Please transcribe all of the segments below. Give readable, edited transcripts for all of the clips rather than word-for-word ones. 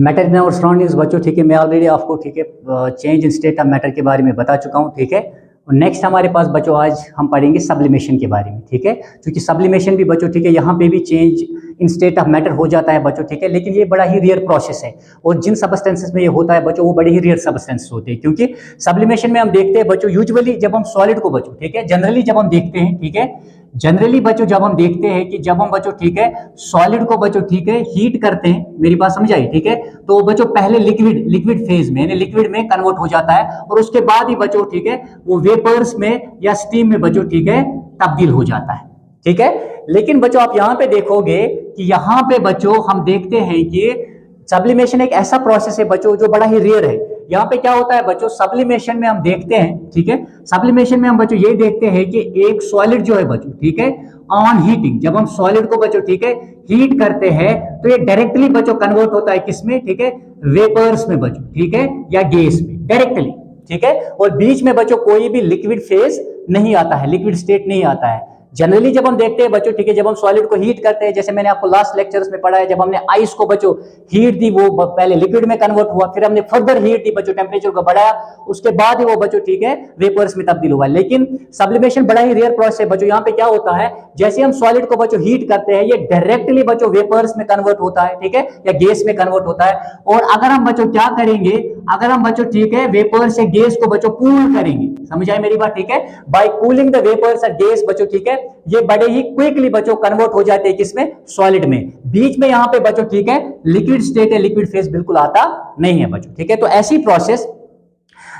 Matter in और surroundings बच्चों, ठीक है, मैं ऑलरेडी आपको, ठीक है, change in state of matter के बारे में बता चुका हूँ, ठीक है। और नेक्स्ट हमारे पास बच्चों आज हम पढ़ेंगे सब्लिमेशन के बारे में, ठीक है, क्योंकि सब्लिमेशन भी बच्चों, ठीक है, यहाँ पे भी change in state of matter हो जाता है बच्चों, ठीक है, लेकिन ये बड़ा ही रेयर प्रोसेस है। और जिन सबस्टेंसेस में ये होता है बच्चों, वो बड़े ही रेयर सबस्टेंसेस होते हैं, क्योंकि सब्लिमेशन में हम देखते हैं बच्चों, यूजुअली जब हम सॉलिड को बच्चों, ठीक है, जनरली जब हम देखते हैं, ठीक है, जनरली बच्चों जब हम देखते हैं कि जब हम बच्चों, ठीक है, सॉलिड को बच्चों, ठीक है, हीट करते हैं, मेरी बात समझ आई, ठीक है, तो बच्चों पहले लिक्विड फेज में यानी लिक्विड में कन्वर्ट हो जाता है और उसके बाद ही बच्चों, ठीक है, वो वेपर्स में या स्टीम में बच्चों, ठीक है, तब्दील हो जाता है, ठीक है। लेकिन बच्चों आप यहां पे देखोगे कि यहां पे बच्चों हम देखते हैं कि सब्लिमेशन एक ऐसा प्रोसेस है बच्चों जो बड़ा ही रेयर है। यहाँ पे क्या होता है बच्चों, सब्लिमेशन में हम देखते हैं, ठीक है, सब्लिमेशन में हम बच्चों ये देखते हैं कि एक सॉलिड जो है बच्चों, ठीक है, ऑन हीटिंग, जब हम सॉलिड को बच्चों, ठीक है, हीट करते हैं तो ये डायरेक्टली बच्चों कन्वर्ट होता है किसमें, ठीक है, वेपर्स में बच्चों, ठीक है, या गैस में डायरेक्टली, ठीक है। और बीच में बच्चों कोई भी लिक्विड फेज नहीं आता है, लिक्विड स्टेट नहीं आता है। जनरली जब हम देखते हैं बच्चों, ठीक है, जब हम सॉलिड को हीट करते हैं, जैसे मैंने आपको लास्ट लेक्चर्स में पढ़ा है, जब हमने आइस को बच्चों हीट दी, वो पहले लिक्विड में कन्वर्ट हुआ, फिर हमने फर्दर हीट दी बच्चों, टेम्परेचर को बढ़ाया, उसके बाद ही वो बच्चों, ठीक है, वेपर्स में तब्दील हुआ। लेकिन सब्लिमेशन बड़ा ही रेयर प्रोसेस है बच्चों। यहाँ पे क्या होता है, जैसे हम सॉलिड को बच्चों हीट करते हैं, ये डायरेक्टली बच्चों वेपर्स में कन्वर्ट होता है, ठीक है, या गैस में कन्वर्ट होता है। और अगर हम बच्चों क्या करेंगे, अगर हम बच्चों, ठीक है, वेपर से गैस को बच्चों कूल करेंगे, समझ आए मेरी बात, ठीक है, by cooling the vapours and gas बच्चों, ठीक है, ये बड़े ही क्विकली बच्चों कन्वर्ट हो जाते हैं किसमें, सॉलिड में। बीच में यहां पे बच्चों, ठीक है, लिक्विड स्टेट है, लिक्विड फेज बिल्कुल आता नहीं है बच्चों, ठीक है। तो ऐसी प्रोसेस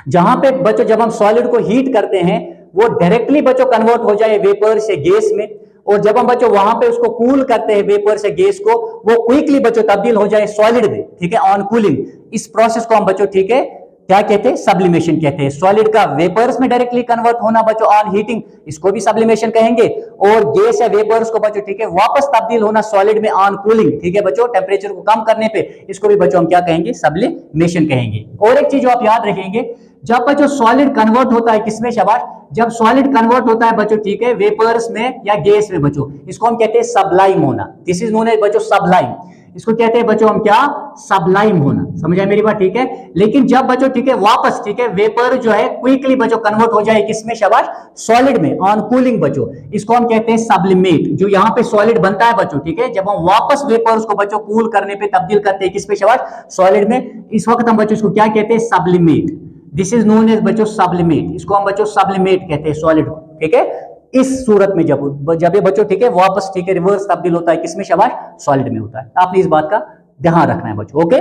जहां पे बच्चों जब हम सॉलिड को हीट करते हैं, वो डायरेक्टली बच्चों कन्वर्ट हो जाए वेपर से गैस में, और जब हम बच्चों वहां पे उसको कूल करते हैं वेपर से गैस को, वो क्विकली बच्चों तब्दील हो जाए सॉलिड में, ठीक है, ऑन कूलिंग। इस प्रोसेस को हम बच्चों, ठीक है, क्या कहते हैं, सब्लिमेशन कहते हैं। सॉलिड का वेपर्स में डायरेक्टली कन्वर्ट होना बच्चों ऑन हीटिंग, इसको भी सब्लिमेशन कहेंगे। और गैस या वेपर्स को बच्चों, ठीक है, वापस तब्दील होना सॉलिड में ऑन कूलिंग, ठीक है बच्चों, टेम्परेचर को कम करने पे, इसको भी बच्चों हम क्या कहेंगे, सब्लिमेशन कहेंगे। और एक चीज जो आप याद रखेंगे, जब बच्चों सॉलिड कन्वर्ट होता है किसमें, शाबाश, जब सॉलिड कन्वर्ट होता है बच्चों, ठीक है, वेपर्स में या गैस में बच्चों, इसको हम कहते हैं सबलाइम होना। दिस इज नोन एज बच्चों सबलाइम, इसको कहते हैं बच्चों हम क्या, सबलाइम होना, समझ आए मेरी बात, ठीक है। लेकिन जब बच्चों, ठीक है, वापस, ठीक है, वेपर जो है क्विकली बच्चों कन्वर्ट हो जाए किसमें, शाबाश, सॉलिड में ऑन कूलिंग बच्चों, इसको हम कहते हैं सब्लिमेट। जो यहाँ पे सॉलिड बनता है बच्चों, ठीक है, जब हम वापस वेपर्स को बच्चों कूल करने पे तब्दील करते हैं किसमें, शाबाश, सॉलिड में, इस वक्त हम बच्चों इसको क्या कहते हैं, sublimate. This is known as बच्चों सब्लिमेट, इसको हम बच्चों सब्लिमेट कहते हैं सॉलिड को, ठीक है। इस सूरत में जब ये बच्चों, ठीक है, वापस, ठीक है, रिवर्स तब्दील होता है किसमें, शाबाश, सॉलिड में होता है। आपने इस बात का ध्यान रखना है बच्चों, ओके।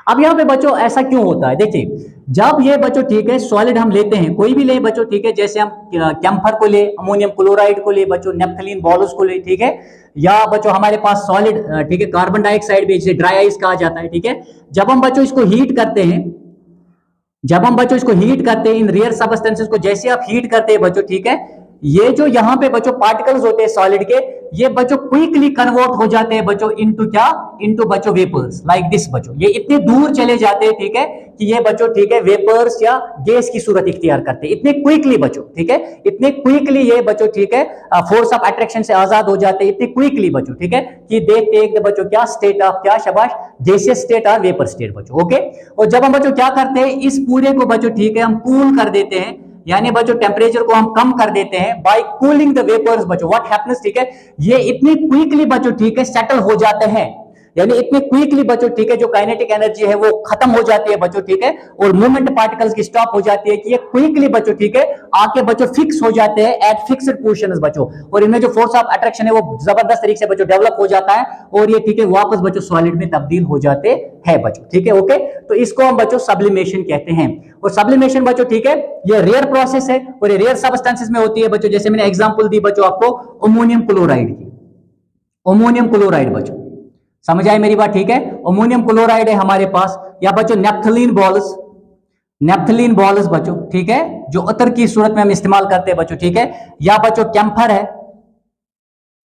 अब यहाँ पे बच्चों ऐसा क्यों होता है, देखिए, जब ये बच्चों, ठीक है, सॉलिड हम लेते हैं, कोई भी ले बच्चों, ठीक है, जैसे हम कैम्फर को ले, अमोनियम क्लोराइड को ले बच्चों, नेफ्थलीन बॉल्स को ले, ठीक है, या बच्चों हमारे पास सॉलिड, ठीक है, कार्बन डाइऑक्साइड भी, जिसे ड्राई आइस कहा जाता है, ठीक है। जब हम बच्चों इसको हीट करते हैं, जब हम बच्चों इसको हीट करते हैं, इन रेयर सबस्टेंसेस को जैसे आप हीट करते हैं बच्चों, ठीक है, ये जो यहाँ पे बच्चों पार्टिकल्स होते हैं सॉलिड के, ये बच्चों क्विकली कन्वर्ट हो जाते हैं बच्चों इनटू क्या, इनटू बच्चों वेपर्स, लाइक दिस बच्चों, ये इतने दूर चले जाते हैं, ठीक है, कि ये बच्चों, ठीक है, वेपर्स या गैस की सूरत इख्तियार करते हैं इतने क्विकली बच्चों, ठीक है, इतने क्विकली ये बच्चों, ठीक है, फोर्स ऑफ अट्रैक्शन से आजाद हो जाते हैं इतने क्विकली बच्चों, ठीक है, कि देखते हैं बच्चों क्या स्टेट ऑफ क्या, शाबाश, गैसियस स्टेट और वेपर स्टेट बच्चों, ओके। और जब हम बच्चों क्या करते हैं, इस पूरे को बच्चों, ठीक है, हम कूल कर देते हैं, यानी बच्चों टेम्परेचर को हम कम कर देते हैं बाय कूलिंग द वेपर्स बच्चों, व्हाट हैपेंस, ठीक है, ये इतनी क्विकली बच्चों, ठीक है, सेटल हो जाते हैं, यानी इतने क्विकली बच्चों, ठीक है, जो काइनेटिक एनर्जी है वो खत्म हो जाती है बच्चों, ठीक है, और मूवमेंट पार्टिकल्स की स्टॉप हो जाती है, कि ये क्विकली बच्चों, ठीक है, आके बच्चों फिक्स हो जाते हैं एट फिक्स्ड पोजीशंस बच्चों, और इनमें जो फोर्स ऑफ अट्रैक्शन है वो जबरदस्त तरीके से बच्चों डेवलप हो जाता है, और ये, ठीक है, वापस बच्चों सॉलिड में तब्दील हो जाते हैं बच्चों, ठीक है, ओके। तो इसको हम बच्चों सब्लिमेशन कहते हैं। और सब्लिमेशन बच्चों, ठीक है, ये रेयर प्रोसेस है और ये रेयर सबस्टेंसेस में होती है बच्चों, जैसे मैंने एग्जांपल दी बच्चों आपको अमोनियम क्लोराइड की, अमोनियम क्लोराइड बच्चों, समझ आए मेरी बात, ठीक है, अमोनियम क्लोराइड है हमारे पास, या बच्चों नेफ्थलीन बॉल्स, नेफ्थलीन बॉल्स बच्चों, ठीक है, जो अतर की सूरत में हम इस्तेमाल करते हैं बच्चों, ठीक है, या बच्चों कैम्फर है,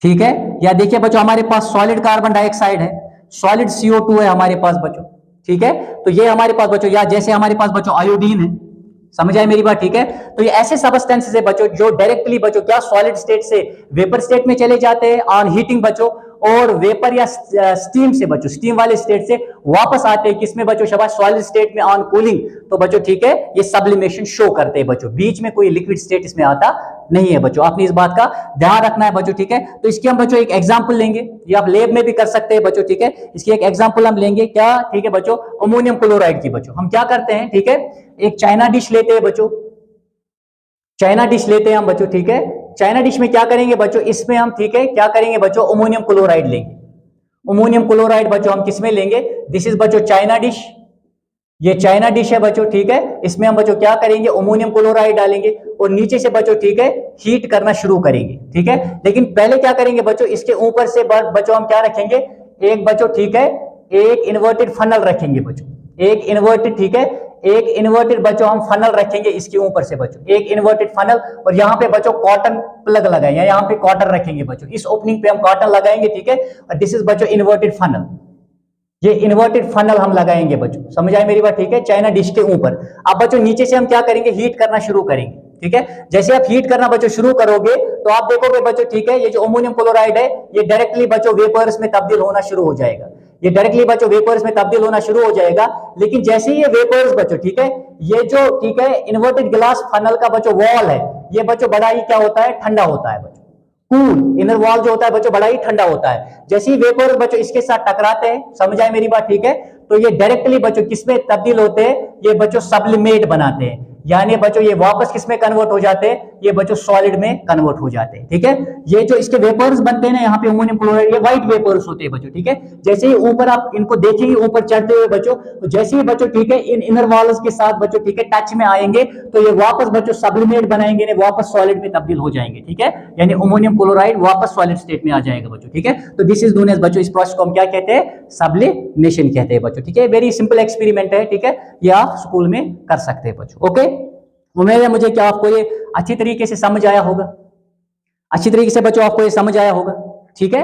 ठीक है, या देखिए बच्चों हमारे पास सॉलिड कार्बन डाइऑक्साइड है, सॉलिड CO2 है हमारे पास बच्चों, ठीक है, तो ये हमारे पास बच्चों, या जैसे हमारे पास बच्चों आयोडीन है, समझ आए मेरी बात, ठीक है। तो ये ऐसे सबस्टेंसेस है बच्चों जो डायरेक्टली बच्चों क्या, सॉलिड स्टेट से वेपर स्टेट में चले जाते हैं ऑन हीटिंग बच्चों, और वेपर या स्टीम से बच्चों, स्टीम वाले स्टेट से वापस आते हैं किसमें बच्चों, शाबाश, सॉलिड स्टेट में ऑन कूलिंग, तो बच्चों ठीक है ये सब्लिमेशन शो करते हैं बच्चों, बीच में कोई लिक्विड स्टेट इसमें आता नहीं है बच्चों, आपने इस बात का ध्यान रखना है बच्चों, ठीक है। तो इसकी हम बच्चों एक एग्जांपल लेंगे, ये आप लैब में भी कर सकते हैं बच्चों, ठीक है। इसकी एक एग्जांपल हम लेंगे क्या, ठीक है बच्चों, अमोनियम क्लोराइड की बच्चों। हम क्या करते हैं, ठीक है, एक चाइना डिश लेते हैं बच्चों, चाइना डिश लेते हैं हम बच्चों, ठीक है। चाइना डिश में क्या करेंगे बच्चों, इसमें हम, ठीक है, क्या करेंगे बच्चों, अमोनियम क्लोराइड लेंगे। अमोनियम क्लोराइड बच्चों हम किसमें लेंगे, दिस इज बच्चों चाइना डिश, ये चाइना डिश है बच्चों, ठीक है। इसमें हम बच्चों क्या करेंगे, अमोनियम क्लोराइड डालेंगे और नीचे से बच्चों, ठीक है, हीट करना शुरू करेंगे, ठीक है। लेकिन पहले क्या करेंगे बच्चों, इसके ऊपर से बच्चों हम क्या रखेंगे, एक बच्चों, ठीक है, एक इन्वर्टेड फनल रखेंगे बच्चों, एक इन्वर्टेड, ठीक है, एक इन्वर्टेड बच्चों हम फनल रखेंगे इसके ऊपर से बच्चों, एक इन्वर्टेड फनल, और यहाँ पे बच्चों कॉटन प्लग लगाएंगे, यहाँ पे कॉटन रखेंगे बच्चों, इस ओपनिंग पे हम कॉटन लगाएंगे, ठीक है। और दिस इज बच्चों इन्वर्टेड फनल, ये इन्वर्टेड फनल हम लगाएंगे बच्चों, समझ आए मेरी बात, ठीक है, चाइना डिश के ऊपर। अब बच्चों नीचे से हम क्या करेंगे, हीट करना शुरू करेंगे, ठीक है। जैसे आप हीट करना बच्चों शुरू करोगे तो आप देखोगे बच्चों, ठीक है, ये जो अमोनियम क्लोराइड है ये डायरेक्टली बच्चों वेपर्स में तब्दील होना शुरू हो जाएगा, ये डायरेक्टली बच्चों वेपर्स में तब्दील होना शुरू हो जाएगा। लेकिन जैसे ही ये वेपर्स बच्चों, ठीक है, ये जो, ठीक है, इन्वर्टेड ग्लास फनल का बच्चों वॉल है, ये बच्चों बड़ा ही क्या होता है, ठंडा होता है बच्चों, कूल, इनर वॉल जो होता है बच्चों बड़ा ही ठंडा होता है। जैसे ही वेपर्स बच्चों इसके साथ टकराते हैं, समझ आए मेरी बात, ठीक है, तो ये डायरेक्टली बच्चों किसमें तब्दील होते हैं, ये बच्चों सब्लिमेट बनाते हैं, यानी बच्चों ये वापस किसमें कन्वर्ट हो जाते हैं, ये बच्चों सॉलिड में कन्वर्ट हो जाते हैं, ठीक है। ये जो इसके वेपर्स बनते हैं ना यहाँ पे अमोनियम क्लोराइड, ये व्हाइट वेपर्स होते हैं बच्चों, ठीक है। जैसे ही ऊपर आप इनको देखेंगे ऊपर चढ़ते हुए बच्चों, तो जैसे ही बच्चों, ठीक है, इन इनर वॉल्स के साथ बच्चों, ठीक है, टच में आएंगे तो ये वापस बच्चों सब्लिमेट बनाएंगे, वापस सॉलिड में तब्दील हो जाएंगे, ठीक है, यानी अमोनियम क्लोराइड वापस सॉलिड स्टेट में आ जाएगा बच्चों, ठीक है। तो दिस इज नोन एज बच्चों, इस प्रोसेस को हम क्या कहते हैं, सब्लिमेशन कहते हैं बच्चों, ठीक है। वेरी सिंपल एक्सपेरिमेंट है, ठीक है, ये आप स्कूल में कर सकते हैं बच्चों, ओके। उम्मीद है मुझे क्या आपको ये अच्छी तरीके से समझ आया होगा, अच्छी तरीके से बच्चों आपको ये समझ आया होगा, ठीक है,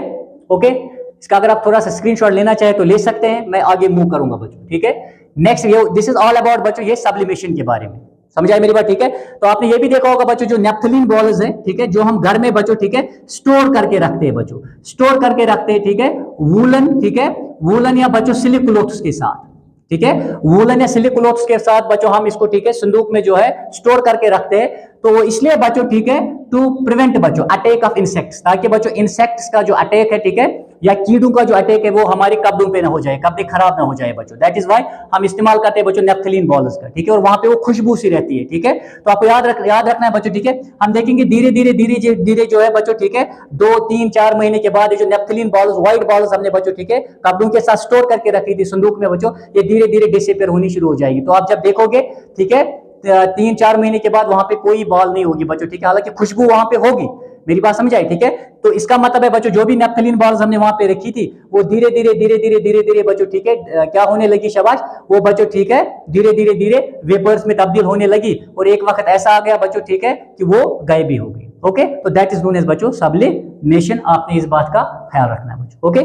ओके। इसका अगर आप थोड़ा सा स्क्रीनशॉट लेना चाहे तो ले सकते हैं, मैं आगे मूव करूंगा बच्चों, ठीक है। नेक्स्ट ये दिस इज ऑल अबाउट बच्चों ये सब्लिमेशन के बारे में, समझ आए मेरी बात, ठीक है। तो आपने ये भी देखा होगा बच्चों जो नेफ्थलीन बॉल्स है, ठीक है, जो हम घर में बच्चों, ठीक है, स्टोर करके रखते हैं बच्चों, स्टोर करके रखते हैं, ठीक है, वूलन, ठीक है, वूलन या बच्चों सिल्क क्लॉथ्स के साथ, ठीक है, वूलन या सिल्क क्लॉथ्स के साथ बच्चों हम इसको, ठीक है, संदूक में जो है स्टोर करके रखते हैं। तो वो इसलिए बच्चों, ठीक है, टू प्रिवेंट बच्चों अटैक ऑफ इंसेक्ट्स, ताकि बच्चों इंसेक्ट्स का जो अटैक है, ठीक है, या कीड़ों का जो अटैक है वो हमारे कपड़ों पे ना हो जाए, कपड़े खराब ना हो जाए बच्चों, दैट इज व्हाई हम इस्तेमाल करते हैं बच्चों नेफ्थलीन बॉल्स का, ठीक है, और वहां पे वो खुशबू सी रहती है, ठीक है। तो आपको याद रखना है बच्चों, ठीक है। हम देखेंगे धीरे धीरे धीरे धीरे जो है बच्चों, ठीक है, 2-3-4 महीने के बाद ये जो नेफ्थलीन बॉल्स, व्हाइट बॉल्स हमने बच्चों, ठीक है, कपड़ों के साथ स्टोर करके रखी थी संदूक में बच्चों, ये धीरे धीरे डिसअपीयर होनी शुरू हो जाएगी। तो आप जब देखोगे, ठीक है, 3-4 महीने के बाद वहां पे कोई बॉल नहीं होगी बच्चों, ठीक है, हालांकि खुशबू वहां पे होगी, मेरी बात समझ आई, ठीक है। तो इसका मतलब है बच्चों जो भी नेफ्थलीन बॉल्स हमने वहां पे रखी थी वो धीरे धीरे धीरे धीरे धीरे धीरे बच्चों, ठीक है, क्या होने लगी, शाबाश, वो बच्चों, ठीक है, धीरे धीरे धीरे वेपर्स में तब्दील होने लगी, और एक वक्त ऐसा आ गया बच्चों, ठीक है, कि वो गायब भी हो गई, ओके। तो दैट इज नोन एज बच्चों सब्लिमेशन, आपने इस बात का ख्याल रखना है बच्चों, ओके।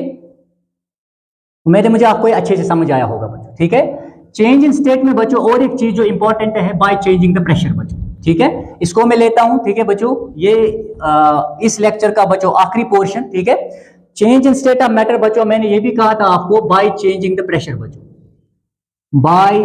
उम्मीद है मुझे आपको अच्छे से समझ आया होगा बच्चों, ठीक है। चेंज इन स्टेट में बच्चों और एक चीज जो इंपॉर्टेंट है, बाय चेंजिंग द प्रेशर बच्चों, ठीक है, इसको मैं लेता हूं, ठीक है बच्चों, ये इस लेक्चर का बच्चों आखिरी पोर्शन, ठीक है। Change in state of matter बच्चों, मैंने ये भी कहा था आपको बाय चेंजिंग द प्रेशर बच्चों, बाय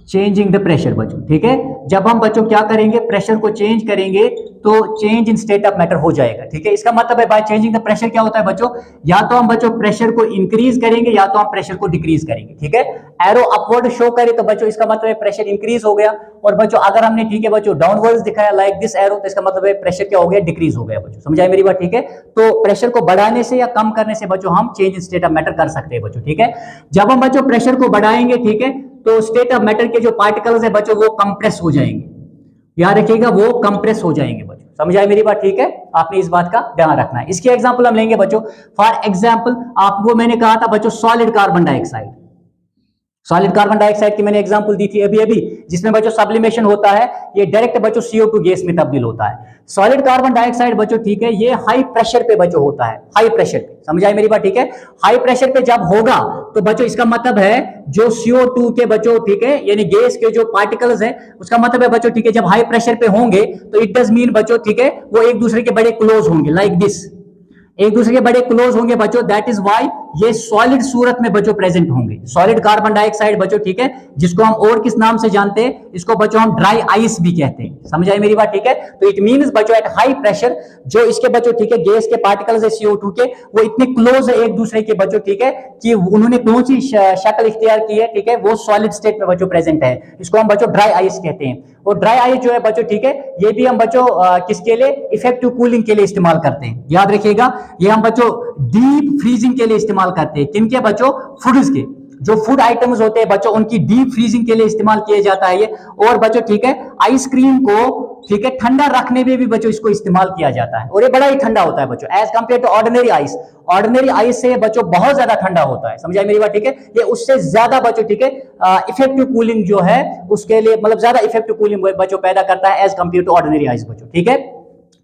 चेंजिंग द प्रेशर बच्चों, ठीक है। जब हम बच्चों क्या करेंगे, प्रेशर को चेंज करेंगे तो change in state of matter हो जाएगा, ठीक है। इसका मतलब है बाय चेंजिंग द प्रेशर क्या होता है बच्चों, या तो हम बच्चों प्रेशर को इंक्रीज करेंगे या तो हम प्रेशर को डिक्रीज करेंगे, ठीक है। एरो अपवर्ड शो करे तो बच्चों इसका मतलब है प्रेशर इंक्रीज हो गया, और बच्चों अगर हमने, ठीक है बच्चों, डाउनवर्ड्स दिखाया लाइक दिस एरो, तो इसका मतलब है प्रेशर क्या हो गया, डिक्रीज हो गया बच्चों, समझ आए मेरी बात, ठीक है। तो प्रेशर को बढ़ाने से या कम करने से बच्चों हम change in state of matter कर सकते हैं बच्चों, ठीक है। जब हम बच्चों प्रेशर को बढ़ाएंगे, ठीक है, तो स्टेट ऑफ मैटर के जो पार्टिकल्स है बच्चों वो कंप्रेस हो जाएंगे, याद रखिएगा वो कंप्रेस हो जाएंगे बच्चों, समझ आए मेरी बात, ठीक है। आपने इस बात का ध्यान रखना है। इसकी एग्जांपल हम लेंगे बच्चों, फॉर एग्जांपल आपको मैंने कहा था बच्चों solid carbon dioxide, solid carbon dioxide की मैंने एग्जांपल दी थी अभी अभी, जिसमें बच्चों सब्लिमेशन होता है, ये डायरेक्ट बच्चों CO2 गैस में तब्दील होता है। सॉलिड कार्बन डाइऑक्साइड बच्चों, ठीक है, ये हाई प्रेशर पे बच्चों होता है, हाई प्रेशर पे, समझ आई मेरी बात, ठीक है। हाई प्रेशर पे जब होगा तो बच्चों इसका मतलब है जो CO2 के बच्चों, ठीक है, यानी गैस के जो पार्टिकल्स है, उसका मतलब है बच्चों, ठीक है, जब हाई प्रेशर पे होंगे तो इट डज मीन बच्चों, ठीक है, वो एक दूसरे के बड़े क्लोज होंगे लाइक दिस, एक दूसरे के बड़े क्लोज होंगे बच्चों, दैट इज वाई ये सॉलिड सूरत में बच्चों प्रेजेंट होंगे। सॉलिड कार्बन डाइऑक्साइड बच्चों, ठीक है, जिसको हम और किस नाम से जानते हैं, इसको बच्चों हम ड्राई आइस भी कहते हैं। समझ आई मेरी बात, ठीक है। तो इट मींस बच्चों एट हाई प्रेशर जो इसके बच्चों, ठीक है, गैस के पार्टिकल्स है CO2 के, वो इतने क्लोज है एक दूसरे के बच्चों, ठीक है, कि उन्होंने कौन सी शक्ल इख्तियार की है, ठीक है, वो सॉलिड स्टेट में बच्चों प्रेजेंट है। इसको हम बच्चों ड्राई आइस कहते हैं। और ड्राई आइस जो है बच्चों, ठीक है, ये भी हम बच्चों किसके लिए, इफेक्टिव कूलिंग के लिए इस्तेमाल करते हैं। याद रखिएगा, ये हम बच्चों डीप फ्रीजिंग के लिए इस्तेमाल करते हैं। किनके बच्चों, फूड्स के, जो फूड आइटम्स होते हैं बच्चों, उनकी डीप फ्रीजिंग के लिए इस्तेमाल किया जाता है ये। और बच्चों, ठीक है, आइसक्रीम को, ठीक है, ठंडा रखने में भी बच्चों इसको इस्तेमाल किया जाता है, और ये बड़ा ही ठंडा होता है बच्चों, as compare to ordinary ice. Ordinary ice से बच्चों बहुत ज्यादा ठंडा होता है। समझ आई मेरी बात, ठीक है। ये उससे ज्यादा बच्चों, ठीक है, इफेक्टिव कूलिंग जो है उसके लिए, मतलब ज्यादा इफेक्टिव कूलिंग बच्चों पैदा करता है as compare to ordinary ice बच्चों, ठीक है।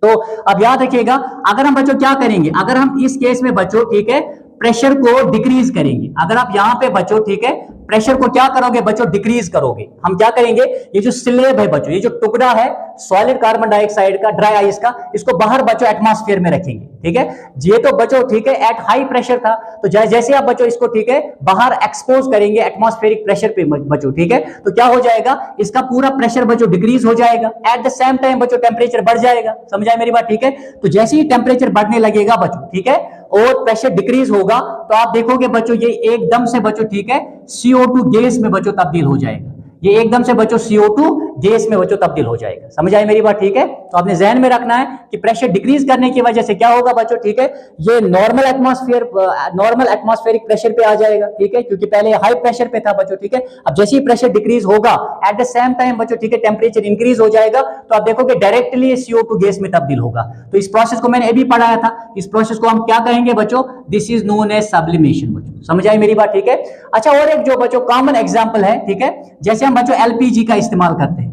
तो अब याद रखिएगा, अगर हम बच्चों क्या करेंगे, अगर हम इस केस में बच्चों, ठीक है, प्रेशर को डिक्रीज करेंगे। अगर आप यहां पे बच्चों, ठीक है, प्रेशर को क्या करोगे बच्चों, डिक्रीज करोगे। हम क्या करेंगे, ये जो स्लेब है बच्चों, ये जो टुकड़ा है सॉलिड कार्बन डाइऑक्साइड का, ड्राई आइस का, इसको बाहर बच्चों एटमॉस्फेयर में रखेंगे, ठीक है। ये तो बच्चों, ठीक है, एट हाई प्रेशर था, तो जैसे आप बच्चों इसको, ठीक है, बाहर एक्सपोज करेंगे एटमॉस्फेरिक प्रेशर पे बच्चों, ठीक है, तो क्या हो जाएगा, इसका पूरा प्रेशर बच्चों डिक्रीज हो जाएगा। एट द सेम टाइम बच्चों टेम्परेचर बढ़ जाएगा। समझ आए मेरी बात, ठीक है। तो जैसे ही टेम्परेचर बढ़ने लगेगा बच्चों, ठीक है, और प्रेशर डिक्रीज होगा, तो आप देखोगे बच्चों ये एकदम से बच्चों, ठीक है, CO2 गैस में बच्चों तब्दील हो जाएगा। ये एकदम से बच्चों CO2 गैस में बच्चों तब्दील हो जाएगा। समझ आई मेरी बात, ठीक है। तो आपने ध्यान में रखना है कि प्रेशर डिक्रीज करने की वजह से क्या होगा बच्चों, ठीक है, ये नॉर्मल एटमॉस्फेरिक प्रेशर पे आ जाएगा, ठीक है, क्योंकि पहले हाई प्रेशर पे था बच्चों, ठीक है। अब जैसे ही प्रेशर डिक्रीज होगा, एट द सेम टाइम बच्चों, ठीक है, टेम्परेचर इंक्रीज हो जाएगा, तो आप देखोगे डायरेक्टली CO2 गैस में तब्दील होगा। तो इस प्रोसेस को मैंने अभी पढ़ाया था, इस प्रोसेस को हम क्या कहेंगे बच्चों, this is known as sublimation बच्चों। समझ आई मेरी बात, ठीक है। अच्छा, और एक जो बच्चों कॉमन एग्जांपल है, ठीक है, जैसे हम बच्चों LPG का इस्तेमाल करते हैं,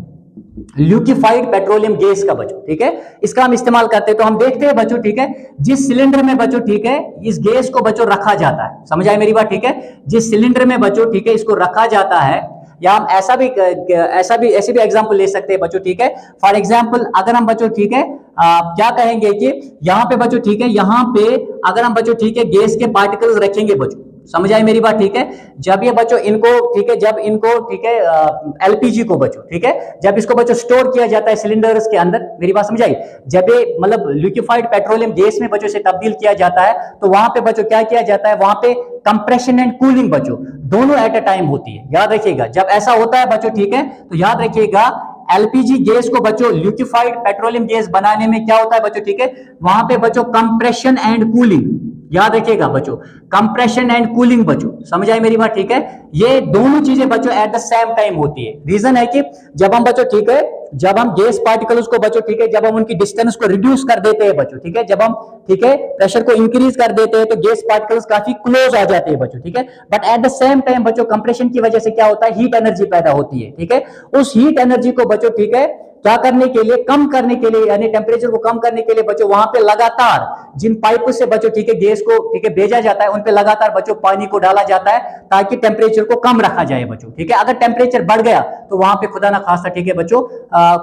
लिक्विफाइड पेट्रोलियम गैस का बच्चों, ठीक है, इसका हम इस्तेमाल करते हैं। तो हम देखते हैं बच्चों, ठीक है, जिस सिलेंडर में बच्चों, ठीक है, इस गैस को बच्चों रखा जाता है। समझ आए मेरी बात, ठीक है, जिस सिलेंडर में बच्चों, ठीक है, इसको रखा जाता है, या हम ऐसे भी एग्जांपल ले सकते हैं बच्चों, ठीक है। फॉर एग्जांपल अगर हम बच्चों, ठीक है, क्या कहेंगे कि यहाँ पे बच्चों, ठीक है, यहाँ पे अगर हम बच्चों, ठीक है, गैस के पार्टिकल्स रखेंगे बच्चों। समझ आई मेरी बात, ठीक है। जब ये बच्चों इनको, ठीक है, जब इनको, ठीक है, LPG को बच्चों, ठीक है, जब इसको बच्चों स्टोर किया जाता है सिलेंडर्स के अंदर, मेरी बात समझ आई, जब ये मतलब लिक्विफाइड पेट्रोलियम गैस में बच्चों से तब्दील किया जाता है, तो वहां पे बच्चों क्या किया जाता है, वहां पे कंप्रेशन एंड कूलिंग बच्चों दोनों एट अ टाइम होती है। याद रखिएगा, जब ऐसा होता है बच्चों, ठीक है, तो याद रखिएगा LPG गैस को बच्चों लिक्विफाइड पेट्रोलियम गैस बनाने में क्या होता है बच्चों, ठीक है, वहां पे बच्चों कंप्रेशन एंड कूलिंग, याद रखिएगा बच्चों, कंप्रेशन एंड कूलिंग बच्चों। समझ आई मेरी बात, ठीक है। ये दोनों चीजें बच्चों एट द सेम टाइम होती है। रीजन है कि जब हम बच्चों, ठीक है, जब हम गैस पार्टिकल्स को बच्चों, ठीक है, जब हम उनकी डिस्टेंस को रिड्यूस कर देते हैं बच्चों, ठीक है, जब हम, ठीक है, प्रेशर को इंक्रीज कर देते हैं, तो गैस पार्टिकल्स काफी क्लोज आ जाते हैं बच्चों, ठीक है। But at the same time बच्चों कंप्रेशन की वजह से क्या होता है, हीट एनर्जी पैदा होती है, ठीक है। उस हीट एनर्जी को बच्चों, ठीक है, क्या करने के लिए, कम करने के लिए, यानी टेम्परेचर को कम करने के लिए बच्चों वहां पे लगातार जिन पाइप से बच्चों, ठीक है, गैस को, ठीक है, भेजा जाता है, उन पे लगातार बच्चों पानी को डाला जाता है ताकि टेम्परेचर को कम रखा जाए बच्चों, ठीक है। अगर टेम्परेचर बढ़ गया तो वहां पे खुदा ना खास्ता, ठीक है बच्चों,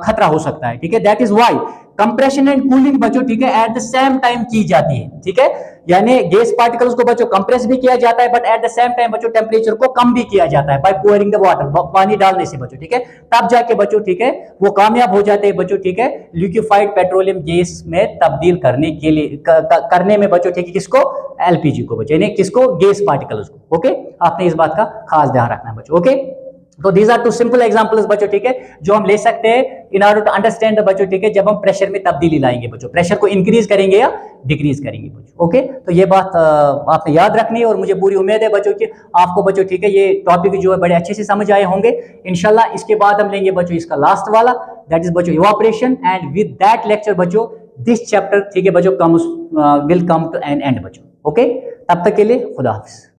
खतरा हो सकता है, ठीक है। That is why compression and cooling बच्चों, ठीक है, एट द सेम टाइम की जाती है, ठीक है। यानी गैस पार्टिकल्स को बच्चों कंप्रेस भी किया जाता है, but at the same time बच्चों टेम्परेचर को कम भी किया जाता है बाय पोरिंग द वाटर, पानी डालने से बच्चों, ठीक है। तब जाके बच्चों, ठीक है, वो कामयाब हो जाते हैं बच्चों, ठीक है, लिक्विफाइड पेट्रोलियम गैस में तब्दील करने के लिए, करने में बच्चों, ठीक है, किसको, LPG को बच्चों, यानी किसको, गैस पार्टिकल्स को। ओके, आपने इस बात का खास ध्यान रखना है बच्चों। ओके, तो these are two simple examples बच्चों, ठीक है, जो हम ले सकते हैं in order to understand the बच्चों, ठीक है, जब हम प्रेशर में तब्दीली लाएंगे बच्चों, प्रेशर को इंक्रीज करेंगे या डिक्रीज करेंगे बच्चों। ओके, तो ये बात आपने याद रखनी है, और मुझे पूरी उम्मीद है बच्चों कि आपको बच्चों, ठीक है, ये टॉपिक जो है बड़े अच्छे से समझ आए होंगे इंशाल्लाह। इसके बाद हम लेंगे बच्चों इसका लास्ट वाला, दैट इज बच्चों evaporation, and with that lecture बच्चों दिस चैप्टर, ठीक है बच्चों, will come to an end बच्चों। ओके, तब तक के लिए खुदा हाफिज।